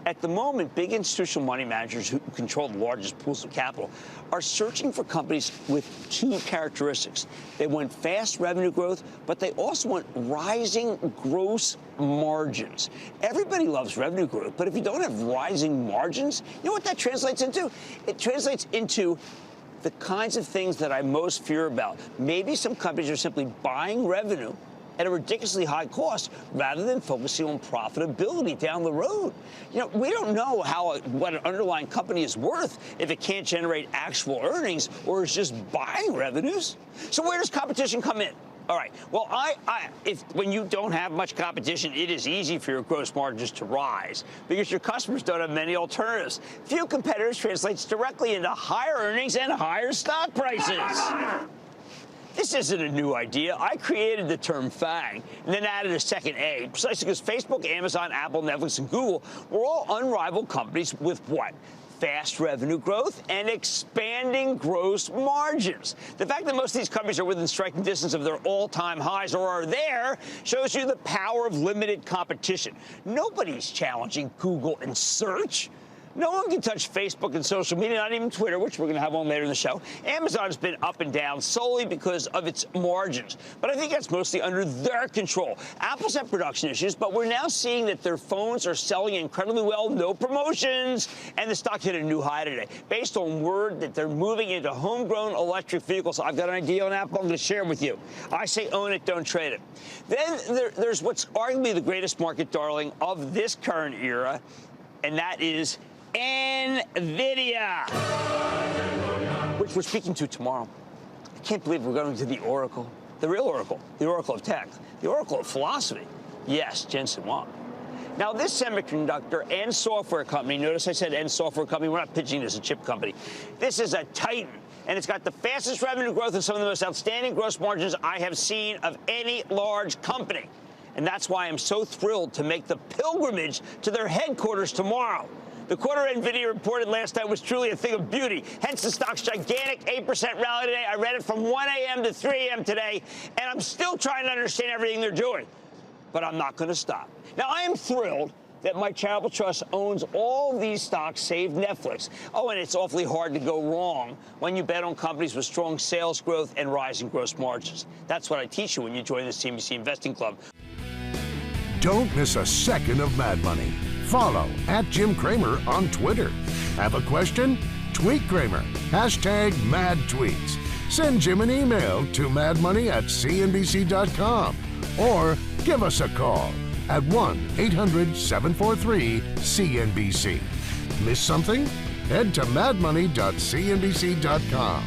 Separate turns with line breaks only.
At the moment, big institutional money managers who control the largest pools of capital are searching for companies with two characteristics. They want fast revenue growth, but they also want rising gross margins. Everybody loves revenue growth, but if you don't have rising margins, you know what that translates into? It translates into the kinds of things that I most fear about. Maybe some companies are simply buying revenue at a ridiculously high cost rather than focusing on profitability down the road. You know, we don't know what an underlying company is worth if it can't generate actual earnings or is just buying revenues. So where does competition come in? All right. Well, when you don't have much competition, it is easy for your gross margins to rise because your customers don't have many alternatives. Few competitors translates directly into higher earnings and higher stock prices. This isn't a new idea. I created the term FANG and then added a second A, precisely because Facebook, Amazon, Apple, Netflix, and Google were all unrivaled companies with what? Fast revenue growth and expanding gross margins. The fact that most of these companies are within striking distance of their all-time highs or are there shows you the power of limited competition. Nobody's challenging Google and search. No one can touch Facebook and social media, not even Twitter, which we're going to have on later in the show. Amazon's been up and down solely because of its margins, but I think that's mostly under their control. Apple's had production issues, but we're now seeing that their phones are selling incredibly well, no promotions, and the stock hit a new high today, based on word that they're moving into homegrown electric vehicles. I've got an idea on Apple I'm going to share with you. I say own it, don't trade it. Then there's what's arguably the greatest market darling of this current era, and that is Nvidia, which we're speaking to tomorrow. I can't believe we're going to the Oracle, the real Oracle, the Oracle of tech, the Oracle of philosophy. Yes, Jensen Huang. Now, this semiconductor and software company, notice I said and software company, we're not pitching this as a chip company. This is a titan, and it's got the fastest revenue growth and some of the most outstanding gross margins I have seen of any large company. And that's why I'm so thrilled to make the pilgrimage to their headquarters tomorrow. The quarter Nvidia reported last night was truly a thing of beauty, hence the stock's gigantic 8% rally today. I read it from 1 a.m. to 3 a.m. today, and I'm still trying to understand everything they're doing. But I'm not going to stop. Now, I am thrilled that my charitable trust owns all these stocks save Netflix. Oh, and it's awfully hard to go wrong when you bet on companies with strong sales growth and rising gross margins. That's what I teach you when you join the CNBC Investing Club.
Don't miss a second of Mad Money. Follow @JimCramer on Twitter. Have a question? Tweet Cramer. #MadTweets. Send Jim an email to madmoney@cnbc.com or give us a call at 1-800-743-CNBC. Miss something? Head to madmoney.cnbc.com.